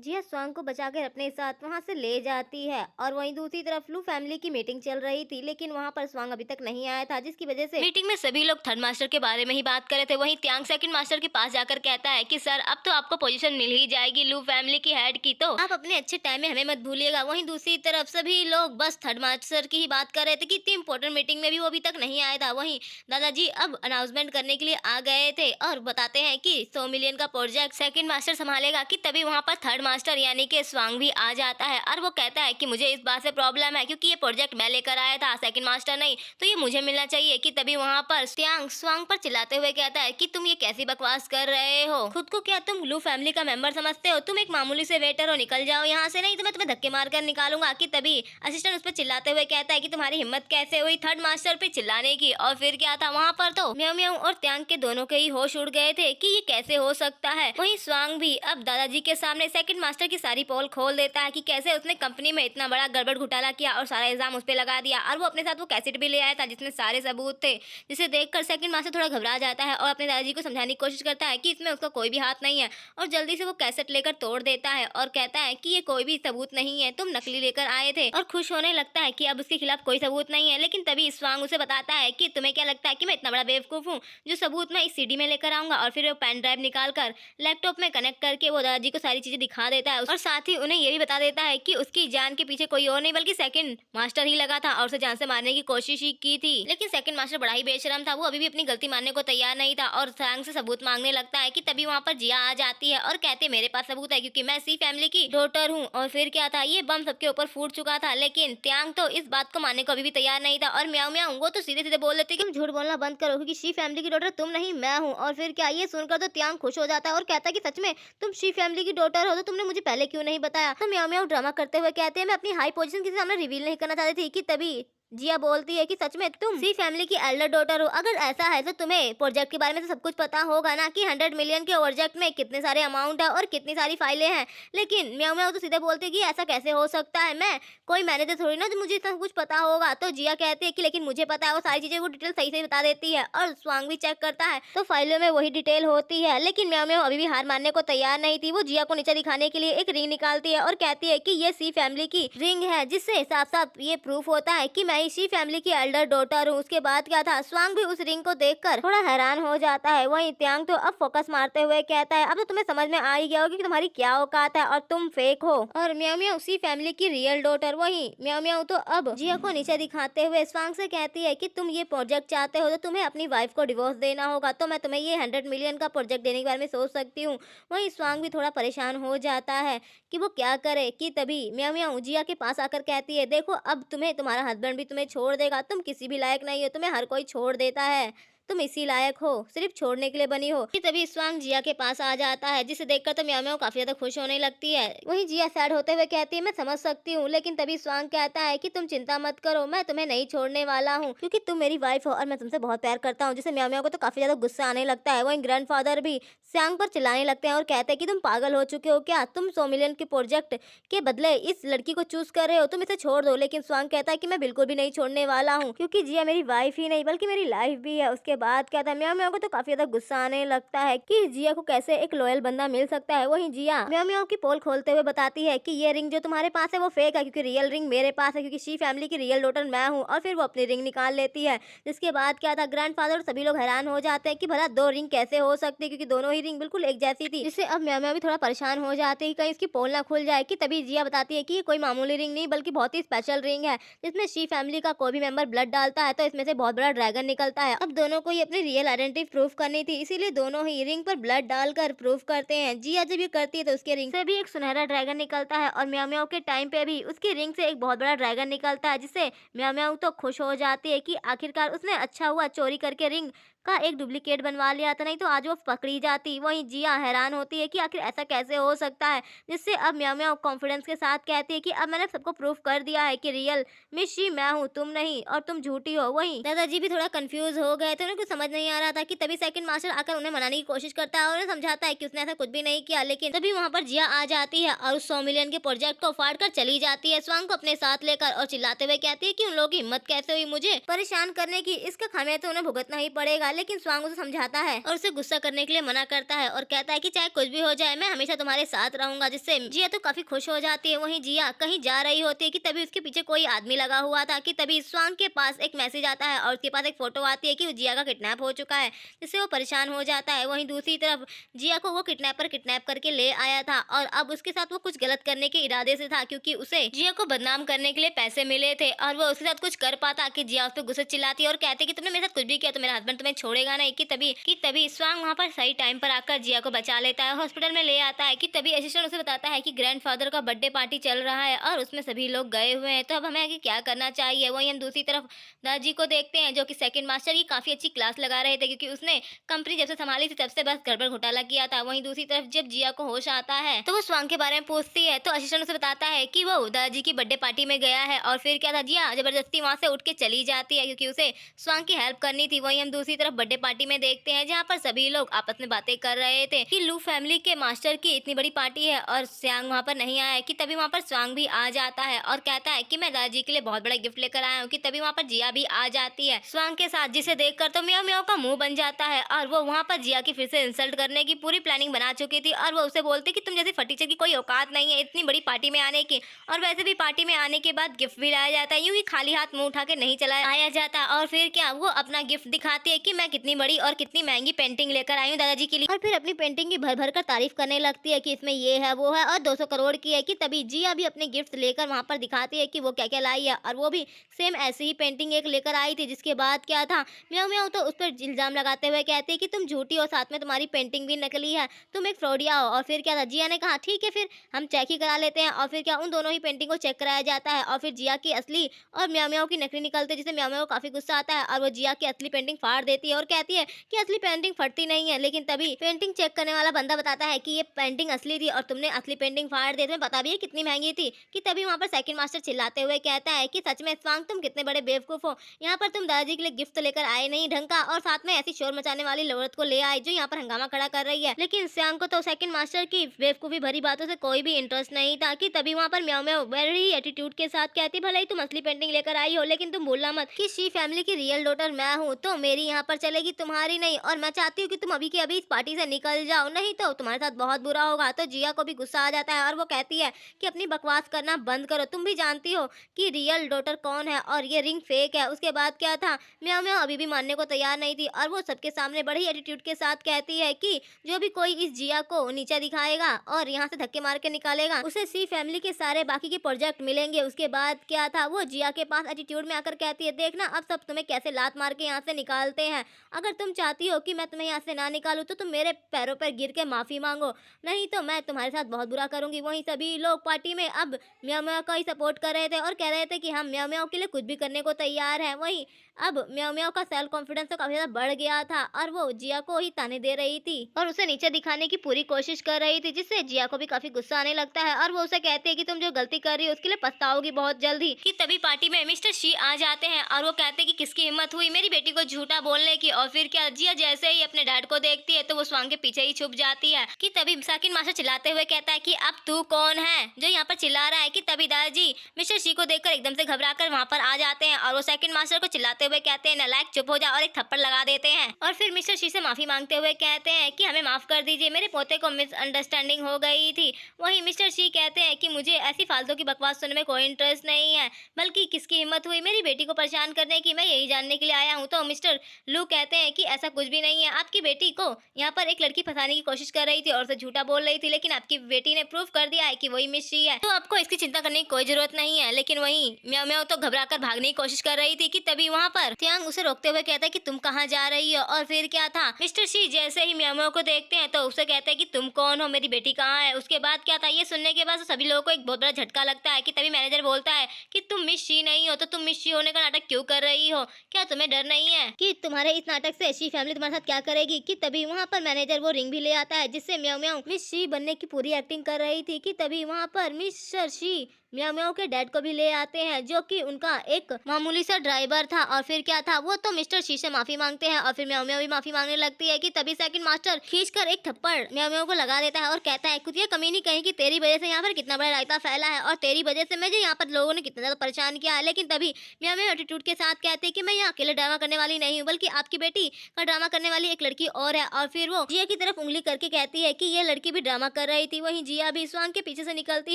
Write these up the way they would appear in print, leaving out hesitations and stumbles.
जिया स्वांग को बचाकर अपने साथ वहां से ले जाती है और वहीं दूसरी तरफ लू फैमिली की मीटिंग चल रही थी, लेकिन वहां पर स्वांग अभी तक नहीं आया था, जिसकी वजह से मीटिंग में सभी लोग थर्ड मास्टर के बारे में ही बात कर रहे थे। वहीं त्यांग सेकंड मास्टर के पास जाकर कहता है कि सर अब तो आपको पोजीशन मिल ही जाएगी लू फैमिली की हेड की, तो आप अपने अच्छे टाइम में हमें मत भूलिएगा। वहीं दूसरी तरफ सभी लोग बस थर्ड मास्टर की ही बात कर रहे थे कि इतनी इंपॉर्टेंट मीटिंग में भी वो अभी तक नहीं आया था। वहीं दादाजी अब अनाउंसमेंट करने के लिए आ गए थे और बताते हैं कि 100 मिलियन का प्रोजेक्ट सेकंड मास्टर संभालेगा। कि तभी वहां पर थर्ड मास्टर यानी कि स्वांग भी आ जाता है और वो कहता है कि मुझे इस बात से प्रॉब्लम है क्योंकि ये प्रोजेक्ट मैं लेकर आया था, सेकंड मास्टर नहीं, तो ये मुझे मिलना चाहिए। कि तभी वहां पर त्यांग स्वांग पर चिल्लाते हुए कहता है कि तुम ये कैसी बकवास कर रहे हो, खुद को क्या तुम लू फैमिली का मेंबर समझते हो? तुम एक मामूली से वेटर हो, निकल जाओ यहाँ से, नहीं तो मैं तुम्हें धक्के मारकर निकालूंगा। कि तभी असिस्टेंट उस पर चिल्लाते हुए कहता है कि तुम्हारी हिम्मत कैसे हुई थर्ड मास्टर पे चिल्लाने की। और फिर क्या था, वहां पर तो म्याऊ म्याऊ और त्यांग के दोनों के ही होश उड़ गए थे कि ये कैसे हो सकता है। वहीं स्वांग भी अब दादाजी के सामने सेकंड मास्टर की सारी पोल खोल देता है कि कैसे उसने कंपनी में इतना बड़ा गड़बड़ घोटाला किया और सारा इल्जाम उस पर लगा दिया, और वो अपने साथ वो कैसेट भी ले आया था जिसमें सारे सबूत थे। जिसे देखकर सेकंड मास्टर थोड़ा घबरा जाता है और अपने दादाजी को समझाने की कोशिश करता है कि इसमें उसका कोई भी हाथ नहीं है, और जल्दी से वो कैसेट लेकर तोड़ देता है और कहता है कि ये कोई भी सबूत नहीं है, तुम नकली लेकर आए थे, और खुश होने लगता है कि अब उसके खिलाफ कोई सबूत नहीं है। लेकिन तभी स्वांग उसे बताता है कि तुम्हें क्या लगता है कि मैं इतना बड़ा बेवकूफ हूँ जो सबूत मैं इस सीडी में लेकर आऊंगा। और फिर वो पेन ड्राइव निकाल कर लैपटॉप में कनेक्ट करके वो दादाजी को सारी चीजें दिखा देता है और साथ ही उन्हें ये भी बता देता है कि उसकी जान के पीछे कोई और नहीं बल्कि सेकंड मास्टर ही लगा था और उसे जान से मारने की कोशिश ही की थी। लेकिन सेकंड मास्टर बड़ा ही बेशरम था, वो अभी भी अपनी गलती मानने को तैयार नहीं था और सांग से सबूत मांगने लगता है। कि तभी वहाँ पर जिया आ जाती है और कहते मेरे पास सबूत है क्योंकि मैं सी फैमिली की डॉटर हूँ। और फिर क्या था, ये बम सबके ऊपर फूट चुका था, लेकिन त्यांग तो इस बात को मानने को अभी भी तैयार नहीं था। और म्याऊ म्याऊ वो तो सीधे सीधे बोल देती कि तुम झूठ बोलना बंद करो क्योंकि शी फैमिली की डॉटर तुम नहीं मैं हूँ। और फिर क्या, ये सुनकर तो त्यांग खुश हो जाता है और कहता है कि सच में तुम शी फैमिली की डॉटर हो, तो तुमने मुझे पहले क्यों नहीं बताया? तो म्याऊ म्याऊ ड्रामा करते हुए कहते हैं मैं अपनी हाई पोजीशन किसी के सामने रिवील नहीं करना चाहती थी। कि तभी जिया बोलती है कि सच में तुम सी फैमिली की एल्डर डॉटर हो, अगर ऐसा है तो तुम्हें प्रोजेक्ट के बारे में तो सब कुछ पता होगा ना कि 100 मिलियन के प्रोजेक्ट में कितने सारे अमाउंट है और कितनी सारी फाइलें हैं। लेकिन म्याऊ म्याऊ तो सीधे बोलती है कि ऐसा कैसे हो सकता है, मैं कोई मैनेजर थोड़ी ना जो मुझे इतना कुछ पता होगा। तो जिया कहती है कि लेकिन मुझे पता है, वो सारी चीजें वो डिटेल सही से बता देती है और स्वांग भी चेक करता है तो फाइलों में वही डिटेल होती है। लेकिन म्याऊ म्याऊ अभी भी हार मानने को तैयार नहीं थी, वो जिया को नीचे दिखाने के लिए एक रिंग निकालती है और कहती है कि ये सी फैमिली की रिंग है, जिससे साफ साफ ये प्रूफ होता है कि मैं सी फैमिली की एल्डर डॉटर हूँ। उसके बाद क्या था, स्वांग भी उस रिंग को देखकर थोड़ा हैरान हो जाता है। वहीं त्यांग तो अब फोकस मारते हुए कहता है अब तो तुम्हें समझ में आ ही गया होगा कि तुम्हारी क्या औकात है और तुम फेक हो और म्याऊ म्याऊ उसी फैमिली की रियल डॉटर। वहीं म्याऊ म्याऊ तो अब जिया को नीचे दिखाते हुए स्वांग से कहती है कि तुम ये प्रोजेक्ट चाहते हो तो तुम्हें अपनी वाइफ को डिवोर्स देना होगा, तो मैं तुम्हें ये 100 मिलियन का प्रोजेक्ट देने के बारे में सोच सकती हूँ। वहीं स्वांग भी थोड़ा परेशान हो जाता है कि वो क्या करे। कि तभी म्याऊ म्याऊ जिया के पास आकर कहती है देखो अब तुम्हें तुम्हारा हस्बैंड भी तुम्हें छोड़ देगा, तुम किसी भी लायक नहीं हो, तुम्हें हर कोई छोड़ देता है, तुम इसी लायक हो, सिर्फ छोड़ने के लिए बनी हो। कि तभी स्वांग जिया के पास आ जाता है, जिसे देखकर तो म्याऊ म्याऊ काफी ज्यादा खुश होने लगती है। वहीं जिया सैड होते हुए कहती है मैं समझ सकती हूँ, लेकिन तभी स्वांग कहता है कि तुम चिंता मत करो, मैं तुम्हें नहीं छोड़ने वाला हूँ क्योंकि तुम मेरी वाइफ हो और मैं तुमसे बहुत प्यार करता हूँ। जिसे म्याऊ म्याऊ को तो काफी ज्यादा गुस्सा आने लगता है। वहीं ग्रैंडफादर भी स्वांग पर चिल्लाने लगते हैं और कहते हैं कि तुम पागल हो चुके हो क्या, तुम 100 मिलियन के प्रोजेक्ट के बदले इस लड़की को चूज कर रहे हो, तुम इसे छोड़ दो। लेकिन स्वांग कहता है कि मैं बिल्कुल भी नहीं छोड़ने वाला हूँ क्योंकि जिया मेरी वाइफ ही नहीं बल्कि मेरी लाइफ भी है। उसके बाद क्या था, म्याऊ म्याऊ को तो काफी ज्यादा गुस्सा आने लगता है कि जिया को कैसे एक लॉयल बंदा मिल सकता है। वहीं जिया म्याऊ म्याऊ की पोल खोलते हुए बताती है कि ये रिंग जो तुम्हारे पास है वो फेक है क्योंकि रियल रिंग मेरे पास है क्योंकि शी फैमिली की रियल डॉटर मैं हूँ। और फिर वो अपनी रिंग निकाल लेती है। जिसके बाद क्या था, ग्रैंडफादर और सभी लोग हैरान हो जाते हैं कि भला दो रिंग कैसे हो सकती है क्योंकि दोनों ही रिंग बिल्कुल एक जैसी थी। जिससे अब म्याऊ म्याऊ भी थोड़ा परेशान हो जाते हैं कहीं इसकी पोल ना खुल जाए। कि तभी जिया बताती है कि ये कोई मामूली रिंग नहीं बल्कि बहुत ही स्पेशल रिंग है जिसमें शी फैमिली का कोई भी मेंबर ब्लड डालता है तो इसमें से बहुत बड़ा ड्रैगन निकलता है। अब दोनों को ही अपनी रियल आइडेंटिटी प्रूफ करनी थी, इसीलिए दोनों ही रिंग पर ब्लड डालकर प्रूफ करते हैं। जिया जब ये करती है तो उसके रिंग से भी एक सुनहरा ड्रैगन निकलता है और म्याऊ म्याऊ के टाइम पे भी उसकी रिंग से एक बहुत बड़ा ड्रैगन निकलता है, जिससे म्याऊ म्याऊ तो खुश हो जाती है कि आखिरकार उसने अच्छा हुआ चोरी करके रिंग का एक डुप्लीकेट बनवा लिया था, नहीं तो आज वो पकड़ी जाती। वहीं जिया हैरान होती है कि आखिर ऐसा कैसे हो सकता है। जिससे अब म्याऊ म्याऊ कॉन्फिडेंस के साथ कहती है कि अब मैंने सबको प्रूफ कर दिया है कि रियल मिस शी मैं हूँ, तुम नहीं, और तुम झूठी हो। वहीं दादाजी भी थोड़ा कंफ्यूज हो गए थे, उन्हें कुछ समझ नहीं आ रहा था। कि तभी सेकंड मास्टर आकर उन्हें मनाने की कोशिश करता है और उन्हें समझाता है कि उसने ऐसा कुछ भी नहीं किया। लेकिन तभी वहाँ पर जिया आ जाती है और उस 100 मिलियन के प्रोजेक्ट को फाड़ कर चली जाती है स्वांग को अपने साथ लेकर और चिल्लाते हुए कहती है कि उन लोगों की हिम्मत कैसे हुई मुझे परेशान करने की, इसका खामियाजा तो उन्हें भुगतना ही पड़ेगा। है, लेकिन स्वांग उसे समझाता है और उसे गुस्सा करने के लिए मना करता है और कहता है कि चाहे कुछ भी हो जाए मैं हमेशा तुम्हारे साथ रहूंगा, जिससे जिया तो काफी खुश हो जाती है। वहीं जिया कहीं जा रही होती है कि तभी उसके पीछे कोई आदमी लगा हुआ था कि तभी स्वांग के पास एक मैसेज आता है और उसके पास एक फोटो आती है कि जिया का किडनैप हो चुका है, जिससे वो परेशान हो जाता है। वहीं दूसरी तरफ जिया को वो किडनैपर किडनैप करके ले आया था और अब उसके साथ वो कुछ गलत करने के इरादे से था, क्योंकि उसे जिया को बदनाम करने के लिए पैसे मिले थे और वो उसके साथ कुछ कर पाता कि जिया उस पर गुस्से चिल्लाती और कहती कि तुमने मेरे साथ कुछ भी किया तो मेरा हस्बैंड तुम्हें छोड़ेगा नहीं। कि तभी स्वांग वहाँ पर सही टाइम पर आकर जिया को बचा लेता है, हॉस्पिटल में ले आता है। कि तभी असिस्टेंट उसे बताता है कि ग्रैंडफादर का बर्थडे पार्टी चल रहा है और उसमें सभी लोग गए हुए हैं, तो अब हमें आगे क्या करना चाहिए। वहीं हम दूसरी तरफ दादाजी को देखते हैं जो कि सेकंड मास्टर की काफी अच्छी क्लास लगा रहे थे, क्योंकि उसने कंपनी जब से संभाली थी तब से बस गड़बड़ घोटाला किया था। वहीं दूसरी तरफ जब जिया को होश आता है तो वो स्वांग के बारे में पूछती है, तो असिस्टेंट उसे बताता है कि वो दादाजी की बर्थडे पार्टी में गया है और फिर क्या था, जिया जबरदस्ती वहां से उठ के चली जाती है क्योंकि उसे स्वांग की हेल्प करनी थी। वहीं हम दूसरी तरफ बर्थडे पार्टी में देखते हैं जहाँ पर सभी लोग आपस में बातें कर रहे थे कि लू फैमिली के मास्टर की इतनी बड़ी पार्टी है और स्वांग वहाँ पर नहीं आया। कि तभी वहाँ पर स्वांग भी आ जाता है और कहता है कि मैं दादाजी के लिए बहुत बड़ा गिफ्ट लेकर आया हूँ। कि तभी वहाँ पर जिया भी आ जाती है स्वांग के साथ, जिसे देखकर तो म्याऊ म्याऊ का मुंह बन जाता है और वो वहाँ पर जिया की फिर से इंसल्ट करने की पूरी प्लानिंग बना चुकी थी और वो उसे बोलती कि तुम जैसी फटीचर की कोई औकात नहीं है इतनी बड़ी पार्टी में आने की, और वैसे भी पार्टी में आने के बाद गिफ्ट भी लाया जाता है, यूं ही खाली हाथ मुंह उठा के नहीं चला आया जाता। और फिर क्या वो अपना गिफ्ट दिखाती है कि मैं कितनी बड़ी और कितनी महंगी पेंटिंग लेकर आई हूँ दादाजी के लिए, और फिर अपनी पेंटिंग की भर भर कर तारीफ करने लगती है कि इसमें ये है वो है और 200 करोड़ की है। कि तभी जिया भी अपने गिफ्ट लेकर वहाँ पर दिखाती है कि वो क्या क्या लाई है और वो भी सेम ऐसी ही पेंटिंग एक लेकर आई थी। जिसके बाद क्या था, म्याऊ म्याऊ तो उस पर इल्जाम लगाते हुए कहती है कि तुम झूठी हो, साथ में तुम्हारी पेंटिंग भी नकली है, तुम एक फ्रॉडिया हो। और फिर क्या था, जिया ने कहा ठीक है फिर हम चेक ही करा लेते हैं, और फिर क्या उन दोनों ही पेंटिंग को चेक कराया जाता है और फिर जिया की असली और म्याऊ म्याऊ की नकली निकलते, जिससे म्याऊ म्याऊ को काफी गुस्सा आता है और वो जिया की असली पेंटिंग फाड़ देती है और कहती है कि असली पेंटिंग फटती नहीं है। लेकिन तभी पेंटिंग चेक करने वाला बंदा बताता है कि ये पेंटिंग असली थी और तुमने असली पेंटिंग फाड़ दी, तुम्हें पता भी है कितनी महंगी थी। कि तभी वहाँ पर सेकंड मास्टर चिल्लाते हुए कहता है कि सच में स्वांग तुम कितने बड़े बेवकूफ हो, यहाँ पर तुम दादाजी के लिए गिफ्ट तो लेकर आए नहीं ढंग का, और साथ में ऐसी शोर मचाने वाली औरत को ले आए जो यहाँ पर हंगामा खड़ा कर रही है। लेकिन स्वांग को तो सेकंड मास्टर की बेवकूफी भरी बातों से कोई भी इंटरेस्ट नहीं था। कि तभी वहाँ पर म्याऊ म्याऊ वेरी एटीट्यूड के साथ कहती, भले ही तुम असली पेंटिंग लेकर आई हो लेकिन तुम भूलना मत कि शी फैमिली की रियल डॉटर मैं हूँ, तो मेरी यहाँ पर चलेगी तुम्हारी नहीं, और मैं चाहती हूँ कि तुम अभी के अभी इस पार्टी से निकल जाओ, नहीं तो तुम्हारे साथ बहुत बुरा होगा। तो जिया को भी गुस्सा आ जाता है और वो कहती है कि अपनी बकवास करना बंद करो, तुम भी जानती हो कि रियल डॉटर कौन है और ये रिंग फेक है। उसके बाद क्या था, म्याऊ म्याऊ अभी भी मानने को तैयार नहीं थी और वो सबके सामने बड़ी एटीट्यूड के साथ कहती है कि जो भी कोई इस जिया को नीचा दिखाएगा और यहाँ से धक्के मार के निकालेगा उसे सी फैमिली के सारे बाकी के प्रोजेक्ट मिलेंगे। उसके बाद क्या था, वो जिया के पास एटीट्यूड में आकर कहती है, देखना अब सब तुम्हें कैसे लात मार के यहाँ से निकालते हैं, अगर तुम चाहती हो कि मैं तुम्हें यहाँ से ना निकालूं तो तुम मेरे पैरों पर गिर के माफी मांगो, नहीं तो मैं तुम्हारे साथ बहुत बुरा करूंगी। वहीं सभी लोग पार्टी में अब म्याऊ म्याऊ का ही सपोर्ट कर रहे थे और कह रहे थे कि हम म्याऊ म्याऊ के लिए कुछ भी करने को तैयार हैं। वहीं अब म्याऊ म्याऊ का सेल्फ कॉन्फिडेंस तो काफी ज्यादा बढ़ गया था और वो जिया को ही ताने दे रही थी और उसे नीचे दिखाने की पूरी कोशिश कर रही थी, जिससे जिया को भी काफी गुस्सा आने लगता है और वो उसे कहते हैं कि तुम जो गलती कर रही हो उसके लिए पछताओगी बहुत जल्दी। कि तभी पार्टी में मिस्टर शी आ जाते हैं और वो कहते हैं कि किसकी हिम्मत हुई मेरी बेटी को झूठा बोलने की। और फिर क्या, जिया जैसे ही अपने डैड को देखती है तो वो स्वांग के पीछे ही छुप जाती है। कि तभी सेकंड मास्टर चिल्लाते हुए कहता है कि अब तू कौन है जो यहाँ पर चिल्ला रहा है। कि तभी दादाजी मिस्टर शी को देखकर एकदम से घबराकर वहाँ पर आ जाते हैं और वो सेकंड मास्टर को चिल्लाते हुए कहते हैं, नालायक चुप हो जा, और एक थप्पड़ लगा देते हैं। और फिर मिस्टर शी से माफी मांगते हुए कहते हैं कि हमें माफ कर दीजिए, मेरे पोते को मिसअंडरस्टैंडिंग हो गई थी। वहीं मिस्टर शी कहते हैं कि मुझे ऐसी फालतू की बकवास सुनने में कोई इंटरेस्ट नहीं है, बल्कि किसकी हिम्मत हुई मेरी बेटी को परेशान करने की, मैं यही जानने के लिए आया हूँ। तो मिस्टर लू कहते हैं कि ऐसा कुछ भी नहीं है, आपकी बेटी को यहाँ पर एक लड़की फंसाने की कोशिश कर रही थी और उसे झूठा बोल रही थी, लेकिन आपकी बेटी ने प्रूफ कर दिया है कि वही मिस शी है, तो आपको इसकी चिंता करने की कोई जरूरत नहीं है। लेकिन वहीं म्याऊ म्याऊ तो घबराकर भागने की कोशिश कर रही थी। कि तभी वहाँ पर त्यांग उसे रोकते हुए कहता है कि तुम कहाँ जा रही हो। और फिर क्या था, मिस्टर शी जैसे ही म्याऊ म्याऊ को देखते हैं तो उसे कहते हैं कि तुम कौन हो, मेरी बेटी कहाँ है। उसके बाद क्या था, ये सुनने के बाद सभी लोगों को एक बहुत बड़ा झटका लगता है। कि तभी मैनेजर बोलता है कि तुम मिस शी नहीं हो, तो तुम मिस शी होने का नाटक क्यों कर रही हो, क्या तुम्हें डर नहीं है कि तुम्हारे इस नाटक से शी फैमिली तुम्हारे साथ क्या करेगी। कि तभी वहाँ पर मैनेजर वो रिंग भी ले आता है जिससे म्याऊ म्याऊ मिस शी बनने की पूरी एक्टिंग कर रही थी। कि तभी वहाँ पर मिस्टर शी म्याओ म्याओ के डैड को भी ले आते हैं, जो कि उनका एक मामूली सा ड्राइवर था। और फिर क्या था, वो तो मिस्टर शी से माफी मांगते हैं और फिर म्याओ म्याओ भी माफी मांगने लगती है कि तभी सेकंड मास्टर खींचकर एक थप्पड़ म्याओ म्याओ को लगा देता है और कहता है, खुद ये कमीनी कहीं कि तेरी वजह से यहाँ पर कितना बड़ा रायता फैला है और तेरी वजह से मुझे यहाँ पर लोगों ने कितना ज्यादा परेशान किया है। लेकिन तभी म्याओ म्याओ एटीट्यूड के साथ कहते हैं कि मैं यहाँ अकेले ड्रामा करने वाली नहीं हूँ, बल्कि आपकी बेटी का ड्रामा करने वाली एक लड़की और है। और फिर वो जिया की तरफ उंगली करके कहती है कि ये लड़की भी ड्रामा कर रही थी। वहीं जिया भी स्वांग के पीछे से निकलती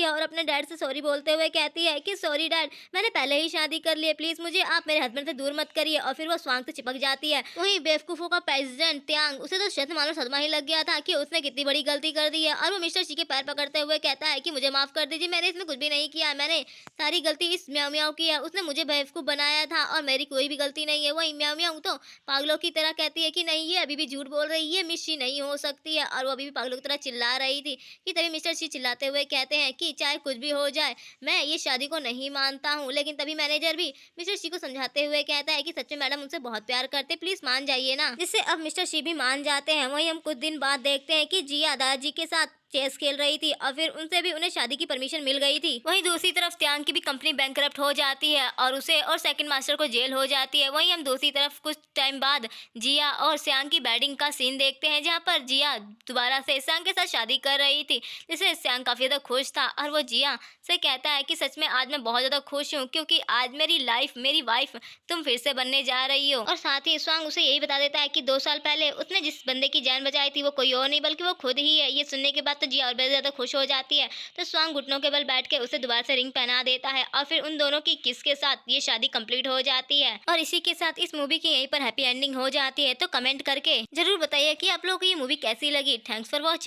है और अपने डैड से सॉरी बोलते हुए कहती है कि सॉरी डैड, मैंने पहले ही शादी कर ली है, प्लीज मुझे आप मेरे हस्बैंड से दूर मत करिए। और फिर वो स्वांग से चिपक जाती है। वहीं बेवकूफों का प्रेसिडेंट त्यांग, उसे तो शत मानो सदमा ही लग गया था कि उसने कितनी बड़ी गलती कर दी है। और वो मिस्टर शी के पैर पकड़ते हुए कहता है कि मुझे माफ कर दीजिए, मैंने इसमें कुछ भी नहीं किया, मैंने सारी गलती इस म्याओ म्याओ की है, उसने मुझे बेवकूफ बनाया था और मेरी कोई भी गलती नहीं है। वहीं म्याओ म्याओ तो पागलों की तरह कहती है कि नहीं, ये अभी भी झूठ बोल रही है, मिस शी नहीं हो सकती है। और वो अभी भी पागलों की तरह चिल्ला रही थी कि तभी मिस्टर शी चिल्लाते हुए कहते हैं कि चाहे कुछ भी हो जाए, मैं ये शादी को नहीं मानता हूँ। लेकिन तभी मैनेजर भी मिस्टर शी को समझाते हुए कहता है कि सच में मैडम उनसे बहुत प्यार करते, प्लीज मान जाइए ना, जिससे अब मिस्टर शी भी मान जाते हैं। वहीं हम कुछ दिन बाद देखते हैं कि जिया दादाजी के साथ चेस खेल रही थी और फिर उनसे भी उन्हें शादी की परमिशन मिल गई थी। वहीं दूसरी तरफ त्यांग की भी कंपनी बैंकरप्ट हो जाती है और उसे और सेकंड मास्टर को जेल हो जाती है। वहीं हम दूसरी तरफ कुछ टाइम बाद जिया और श्यांग की वेडिंग का सीन देखते हैं, जहां पर जिया दोबारा से श्यांग के साथ शादी कर रही थी, जिससे श्यांग काफी ज्यादा खुश था। और वो जिया से कहता है कि सच में आज मैं बहुत ज्यादा खुश हूँ, क्योंकि आज मेरी वाइफ तुम फिर से बनने जा रही हो। और साथ ही श्यांग उसे यही बता देता है कि 2 साल पहले उसने जिस बंदे की जान बचाई थी वो कोई और नहीं बल्कि वो खुद ही है। ये सुनने के बाद तो जिया और भी ज्यादा खुश हो जाती है। तो स्वांग घुटनों के बल बैठ के उसे दोबारा से रिंग पहना देता है और फिर उन दोनों की किस के साथ ये शादी कंप्लीट हो जाती है। और इसी के साथ इस मूवी की यहीं पर हैप्पी एंडिंग हो जाती है। तो कमेंट करके जरूर बताइए कि आप लोगों को ये मूवी कैसी लगी। Thanks for watching.